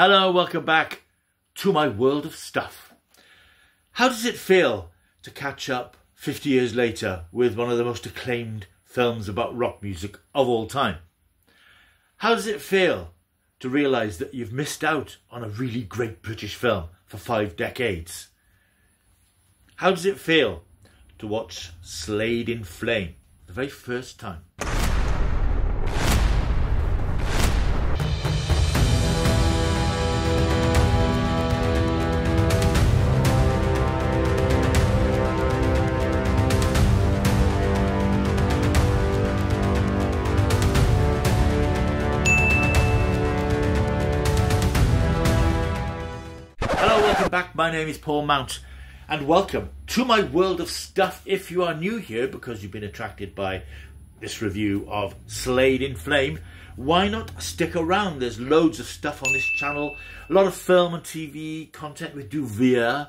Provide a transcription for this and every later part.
Hello, welcome back to my world of stuff. How does it feel to catch up 50 years later with one of the most acclaimed films about rock music of all time? How does it feel to realise that you've missed out on a really great British film for 5 decades? How does it feel to watch Slade in Flame for the very first time? Back. My name is Paul Mount and welcome to my world of stuff. If you are new here because you've been attracted by this review of Slade in Flame, why not stick around? There's loads of stuff on this channel, a lot of film and TV content. We do veer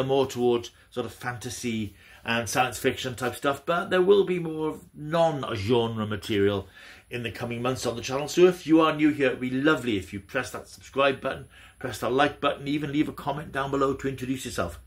more towards sort of fantasy and science fiction type stuff, but there will be more non-genre material in the coming months on the channel. So if you are new here, it'd be lovely if you press that subscribe button, press that like button, even leave a comment down below to introduce yourself,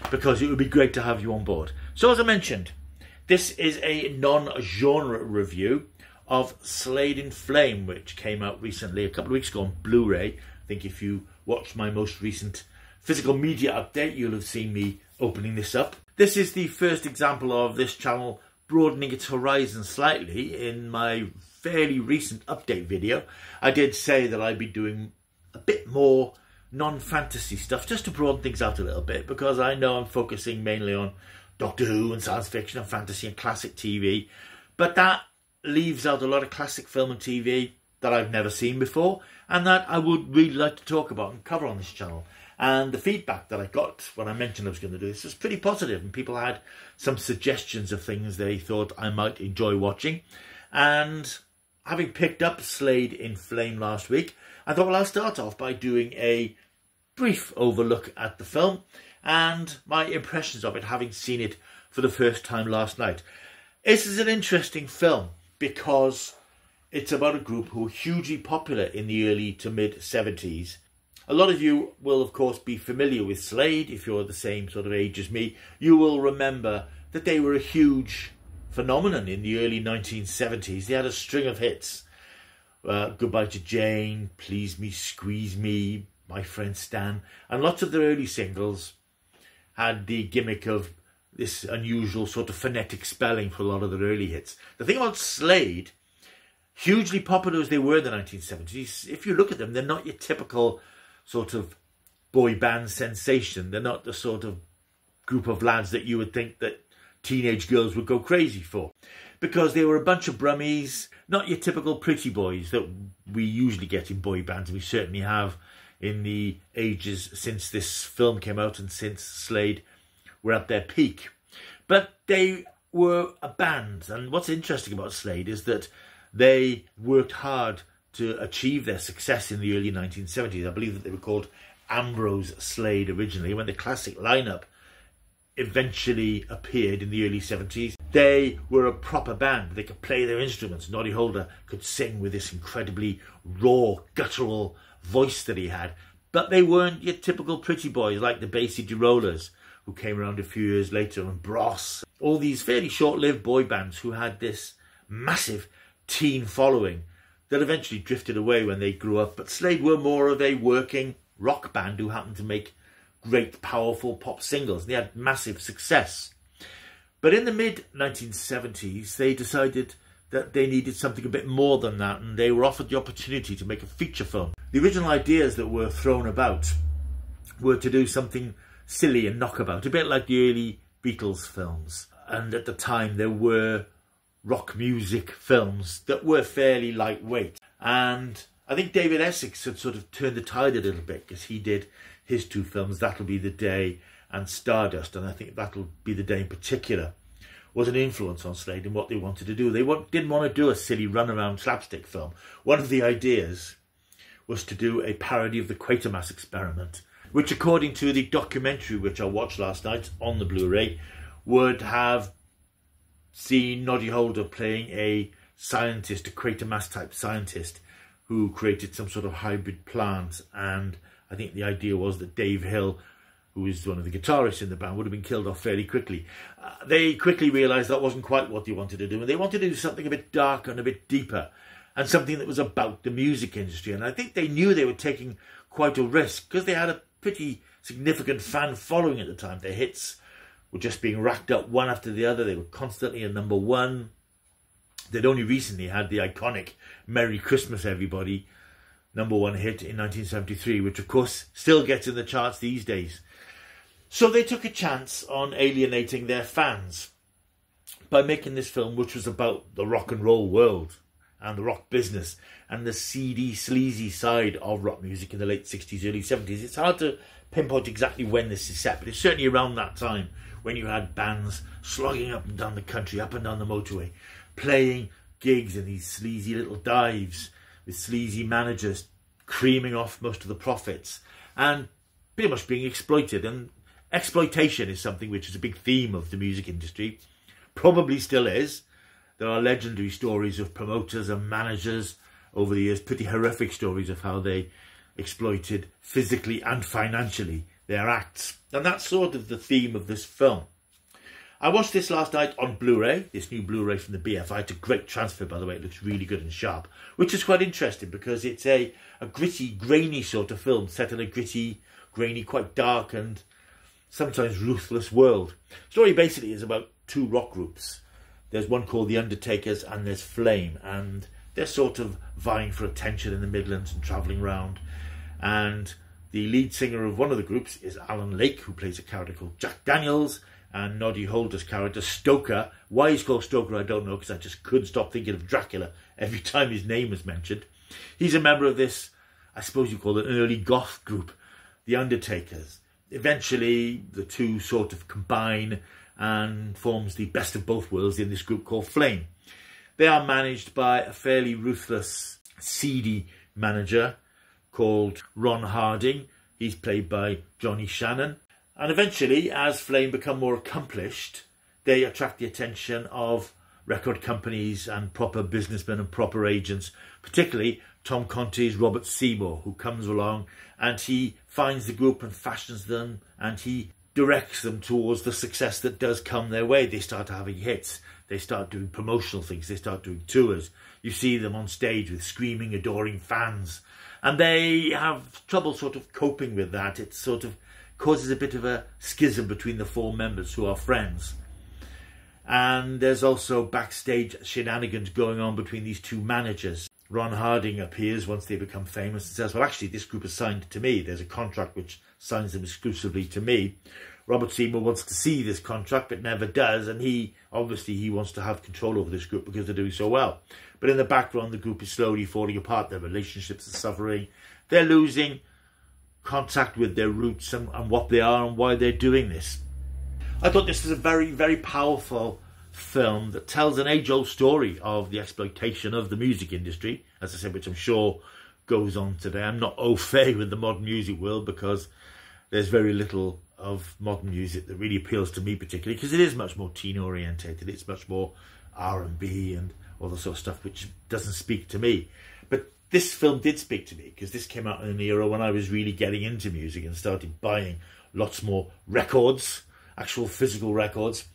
because it would be great to have you on board. So as I mentioned, this is a non-genre review of Slade in Flame, which came out recently, a couple of weeks ago on Blu-ray. I think if you watched my most recent physical media update, you'll have seen me opening this up. This is the first example of this channel broadening its horizon slightly. In my fairly recent update video, I did say that I'd be doing a bit more non-fantasy stuff just to broaden things out a little bit, because I know I'm focusing mainly on Doctor Who and science fiction and fantasy and classic TV, but that leaves out a lot of classic film and TV that I've never seen before and that I would really like to talk about and cover on this channel. And the feedback that I got when I mentioned I was going to do this was pretty positive, and people had some suggestions of things they thought I might enjoy watching. And having picked up Slade in Flame last week, I thought, well, I'll start off by doing a brief overlook at the film and my impressions of it, having seen it for the first time last night. This is an interesting film because it's about a group who were hugely popular in the early to mid-70s. A lot of you will, of course, be familiar with Slade. If you're the same sort of age as me, you will remember that they were a huge phenomenon in the early 1970s. They had a string of hits. Goodbye to Jane, Please Me, Squeeze Me, My Friend Stan. And lots of their early singles had the gimmick of this unusual sort of phonetic spelling for a lot of their early hits. The thing about Slade, hugely popular as they were in the 1970s, if you look at them, they're not your typical sort of boy band sensation. They're not the sort of group of lads that you would think that teenage girls would go crazy for, because they were a bunch of brummies, not your typical pretty boys that we usually get in boy bands, and we certainly have in the ages since this film came out and since Slade were at their peak. But they were a band, and what's interesting about Slade is that they worked hard to achieve their success in the early 1970s. I believe that they were called Ambrose Slade originally. When the classic lineup eventually appeared in the early 70s, they were a proper band. They could play their instruments. Noddy Holder could sing with this incredibly raw, guttural voice that he had. But they weren't your typical pretty boys like the Bay City Rollers, who came around a few years later, and Bros. All these fairly short-lived boy bands who had this massive teen following that eventually drifted away when they grew up. But Slade were more of a working rock band who happened to make great, powerful pop singles. They had massive success. But in the mid-1970s, they decided that they needed something a bit more than that, and they were offered the opportunity to make a feature film. The original ideas that were thrown about were to do something silly and knockabout, a bit like the early Beatles films. And at the time, there were rock music films that were fairly lightweight. And I think David Essex had sort of turned the tide a little bit, because he did his 2 films, That'll Be the Day and Stardust, and I think That'll Be the Day in particular was an influence on Slade and what they wanted to do. They didn't want to do a silly run-around slapstick film. One of the ideas was to do a parody of the Quatermass experiment, which, according to the documentary which I watched last night on the Blu-ray, would have seen Noddy Holder playing a scientist, a Quatermass type scientist, who created some sort of hybrid plant, and I think the idea was that Dave Hill, who is one of the guitarists in the band, would have been killed off fairly quickly. They quickly realised that wasn't quite what they wanted to do, and they wanted to do something a bit darker and a bit deeper, and something that was about the music industry. And I think they knew they were taking quite a risk, because they had a pretty significant fan following at the time. Their hits were just being racked up one after the other. They were constantly at #1. They'd only recently had the iconic Merry Christmas Everybody #1 hit in 1973, which of course still gets in the charts these days. So they took a chance on alienating their fans by making this film, which was about the rock and roll world and the rock business and the seedy, sleazy side of rock music in the late 60s, early 70s. It's hard to pinpoint exactly when this is set, but it's certainly around that time when you had bands slogging up and down the country, up and down the motorway, playing gigs in these sleazy little dives with sleazy managers creaming off most of the profits and pretty much being exploited. And exploitation is something which is a big theme of the music industry, probably still is. There are legendary stories of promoters and managers over the years, pretty horrific stories of how they exploited physically and financially their acts. And that's sort of the theme of this film. I watched this last night on Blu-ray, this new Blu-ray from the BFI. It's a great transfer, by the way. It looks really good and sharp, which is quite interesting because it's a gritty, grainy sort of film set in a gritty, grainy, quite dark and sometimes ruthless world. The story basically is about two rock groups. There's one called The Undertakers and there's Flame, and they're sort of vying for attention in the Midlands and travelling around. And the lead singer of one of the groups is Alan Lake, who plays a character called Jack Daniels, and Noddy Holder's character, Stoker. Why he's called Stoker, I don't know, because I just couldn't stop thinking of Dracula every time his name was mentioned. He's a member of this, I suppose you call it, an early goth group, The Undertakers. Eventually, the two sort of combine and forms the best of both worlds in this group called Flame. They are managed by a fairly ruthless, seedy manager called Ron Harding. He's played by Johnny Shannon. And eventually, as Flame become more accomplished, they attract the attention of record companies and proper businessmen and proper agents, particularly Tom Conti's Robert Seymour, who comes along and he finds the group and fashions them and he directs them towards the success that does come their way. They start having hits. They start doing promotional things. They start doing tours. You see them on stage with screaming, adoring fans. And they have trouble sort of coping with that. It sort of causes a bit of a schism between the four members who are friends. And there's also backstage shenanigans going on between these two managers. Ron Harding appears once they become famous and says, well, actually, this group is signed to me. There's a contract which signs them exclusively to me. Robert Seymour wants to see this contract, but never does. And he wants to have control over this group because they're doing so well. But in the background, the group is slowly falling apart. Their relationships are suffering. They're losing contact with their roots and what they are and why they're doing this. I thought this was a very, very powerful film that tells an age-old story of the exploitation of the music industry, as I said, which I'm sure goes on today. I'm not au fait with the modern music world because there's very little of modern music that really appeals to me particularly, because it is much more teen-orientated. It's much more R&B and all the sort of stuff which doesn't speak to me. But this film did speak to me because this came out in an era when I was really getting into music and started buying lots more records, actual physical records.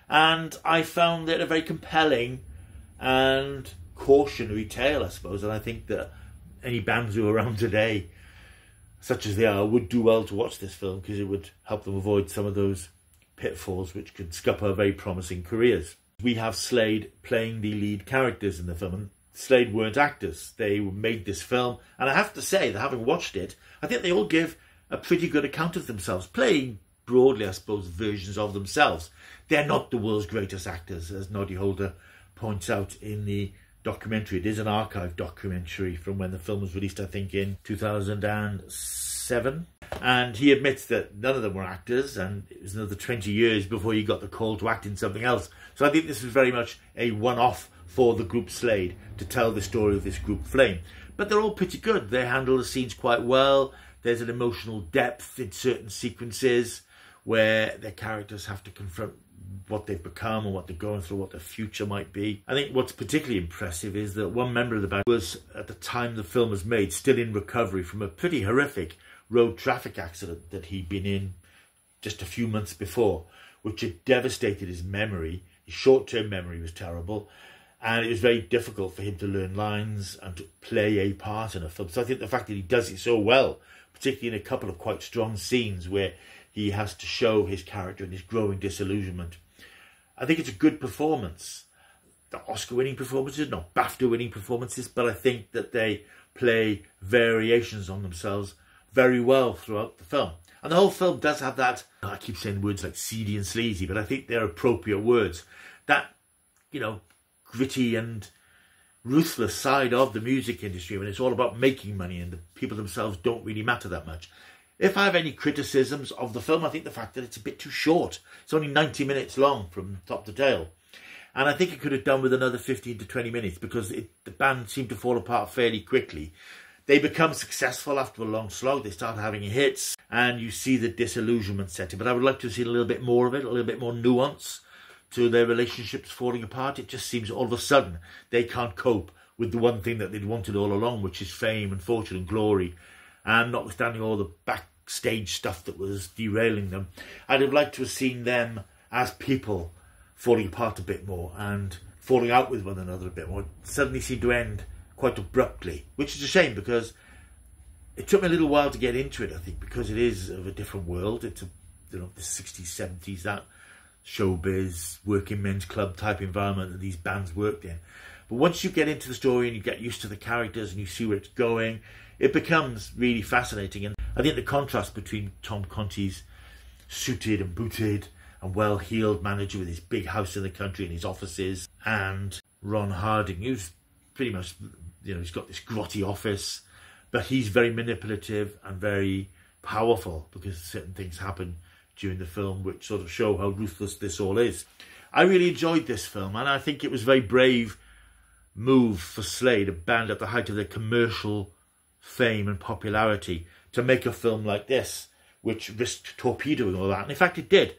And I found it a very compelling and cautionary tale, I suppose. And I think that any bands who are around today, such as they are, would do well to watch this film because it would help them avoid some of those pitfalls which could scupper very promising careers. We have Slade playing the lead characters in the film. And Slade weren't actors. They made this film. And I have to say that having watched it, I think they all give a pretty good account of themselves, playing broadly, I suppose, versions of themselves. They're not the world's greatest actors, as Noddy Holder points out in the documentary. It is an archive documentary from when the film was released, I think, in 2007. And he admits that none of them were actors, and it was another 20 years before he got the call to act in something else. So I think this was very much a one-off for the group Slade to tell the story of this group Flame. But they're all pretty good. They handle the scenes quite well. There's an emotional depth in certain sequences where their characters have to confront what they've become and what they're going through, what their future might be. I think what's particularly impressive is that one member of the band was, at the time the film was made, still in recovery from a pretty horrific road traffic accident that he'd been in just a few months before, which had devastated his memory. His short-term memory was terrible, and it was very difficult for him to learn lines and to play a part in a film. So I think the fact that he does it so well, particularly in a couple of quite strong scenes where he has to show his character and his growing disillusionment, I think it's a good performance. The Oscar-winning performances, not BAFTA-winning performances, but I think that they play variations on themselves very well throughout the film. And the whole film does have that, I keep saying words like seedy and sleazy, but I think they're appropriate words. That, you know, gritty and ruthless side of the music industry when it's all about making money and the people themselves don't really matter that much. If I have any criticisms of the film, I think the fact that it's a bit too short. It's only 90 minutes long from top to tail. And I think it could have done with another 15 to 20 minutes because the band seemed to fall apart fairly quickly. They become successful after a long slog. They start having hits and you see the disillusionment setting. But I would like to see a little bit more of it, a little bit more nuance to their relationships falling apart. It just seems all of a sudden they can't cope with the one thing that they'd wanted all along, which is fame and fortune and glory. And notwithstanding all the backstage stuff that was derailing them, I'd have liked to have seen them as people falling apart a bit more and falling out with one another a bit more. It suddenly seemed to end quite abruptly, which is a shame because it took me a little while to get into it, I think, because it is of a different world. It's a, you know, the 60s, 70s, that showbiz, working men's club type environment that these bands worked in. But once you get into the story and you get used to the characters and you see where it's going, it becomes really fascinating. And I think the contrast between Tom Conti's suited and booted and well-heeled manager with his big house in the country and his offices, and Ron Harding, who's pretty much, you know, he's got this grotty office, but he's very manipulative and very powerful because certain things happen during the film which sort of show how ruthless this all is. I really enjoyed this film, and I think it was a very brave move for Slade, a band at the height of their commercial fame and popularity, to make a film like this, which risked torpedoing all that. And in fact it did,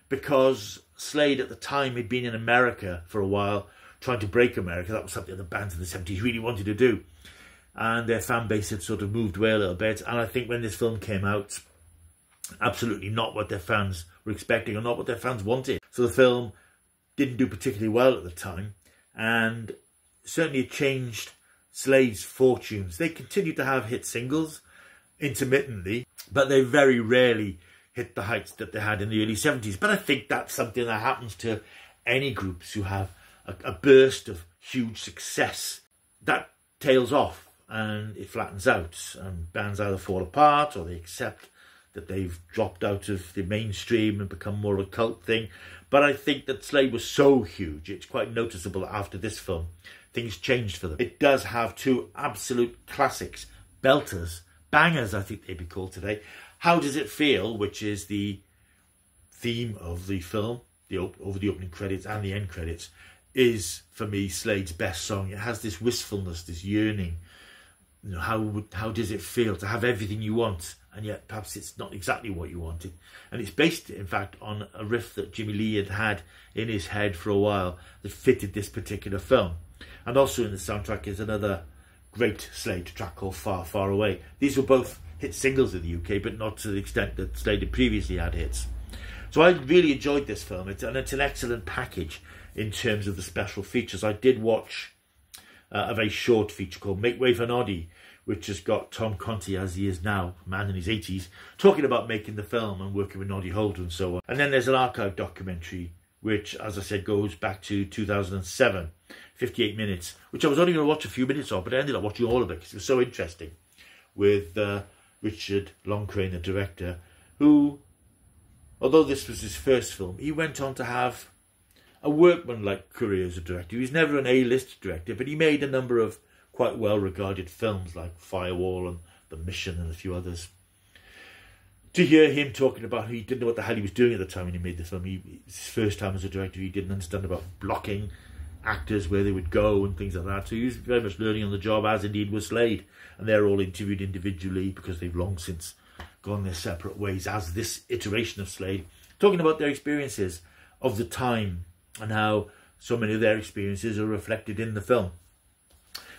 because Slade at the time had been in America for a while, trying to break America. That was something the bands in the 70s really wanted to do. And their fan base had sort of moved away a little bit. And I think when this film came out, absolutely not what their fans were expecting or not what their fans wanted. So the film didn't do particularly well at the time. And certainly it changed Slade's fortunes. They continued to have hit singles intermittently, but they very rarely hit the heights that they had in the early 70s. But I think that's something that happens to any groups who have a burst of huge success. That tails off and it flattens out, and bands either fall apart or they accept that they've dropped out of the mainstream and become more of a cult thing. But I think that Slade was so huge, it's quite noticeable that after this film things changed for them. It does have two absolute classics, belters, bangers I think they'd be called today. How Does It Feel, which is the theme of the film, over the opening credits and the end credits, is for me Slade's best song. It has this wistfulness, this yearning. You know, how does it feel to have everything you want and yet perhaps it's not exactly what you wanted? And it's based, in fact, on a riff that Jimmy Lee had had in his head for a while that fitted this particular film. And also in the soundtrack is another great Slade track called Far, Far Away. These were both hit singles in the UK, but not to the extent that Slade had previously had hits. So I really enjoyed this film. It's an excellent package in terms of the special features. I did watch a very short feature called Make Way for Noddy, which has got Tom Conti, as he is now, a man in his 80s, talking about making the film and working with Noddy Holder and so on. And then there's an archive documentary, which, as I said, goes back to 2007, 58 minutes, which I was only going to watch a few minutes of, but I ended up watching all of it because it was so interesting, with Richard Loncraine, the director, who, although this was his first film, he went on to have a workman-like career as a director. He was never an A-list director, but he made a number of quite well-regarded films like Firewall and The Mission and a few others. To hear him talking about he didn't know what the hell he was doing at the time when he made the film. It was his first time as a director. He didn't understand about blocking actors, where they would go and things like that. So he was very much learning on the job, as indeed was Slade. And they're all interviewed individually because they've long since gone their separate ways as this iteration of Slade, talking about their experiences of the time and how so many of their experiences are reflected in the film.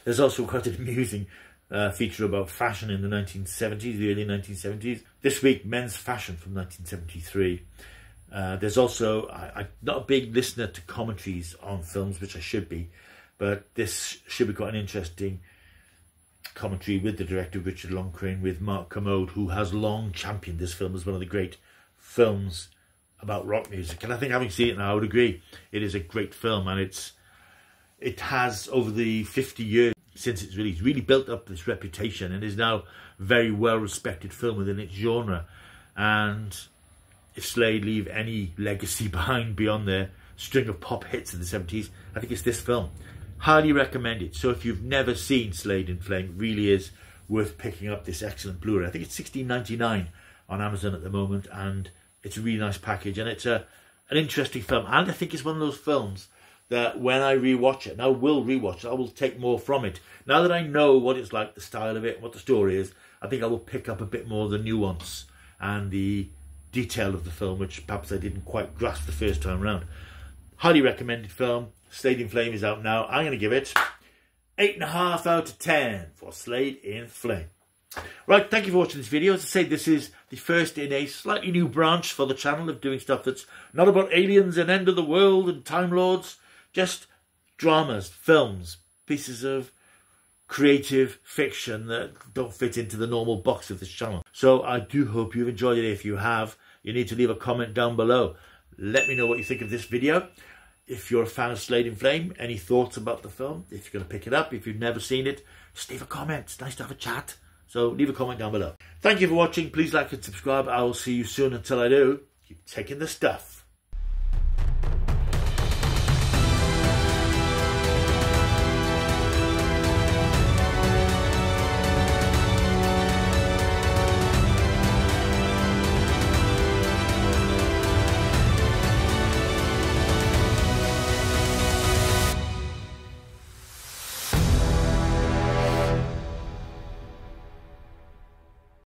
There's also quite an amusing feature about fashion in the 1970s, the early 1970s. This week, men's fashion from 1973. There's also, I'm not a big listener to commentaries on films, which I should be, but this should be quite an interesting commentary with the director Richard Loncraine, with Mark Kermode, who has long championed this film as one of the great films about rock music. And I think, having seen it now, I would agree it is a great film, and it has, over the 50 years since its release, really built up this reputation and is now a very well respected film within its genre. And if Slade leave any legacy behind beyond their string of pop hits in the 70s, I think it's this film. Highly recommend it. So if you've never seen Slade in Flame, it really is worth picking up this excellent Blu-ray. I think it's $16.99 on Amazon at the moment, and it's a really nice package, and it's an interesting film. And I think it's one of those films that when I rewatch it, and I will rewatch it, I will take more from it. Now that I know what it's like, the style of it, what the story is, I think I will pick up a bit more of the nuance and the detail of the film, which perhaps I didn't quite grasp the first time around. Highly recommended film. Slade in Flame is out now. I'm going to give it 8.5 out of 10 for Slade in Flame. Right, thank you for watching this video. As I say, this is the first in a slightly new branch for the channel of doing stuff that's not about aliens and end of the world and Time Lords. Just dramas, films, pieces of creative fiction that don't fit into the normal box of this channel. So I do hope you've enjoyed it. If you have, you need to leave a comment down below. Let me know what you think of this video. If you're a fan of Slade in Flame, any thoughts about the film, if you're going to pick it up, if you've never seen it, just leave a comment. It's nice to have a chat. So leave a comment down below. Thank you for watching. Please like and subscribe. I will see you soon. Until I do, keep taking the stuff.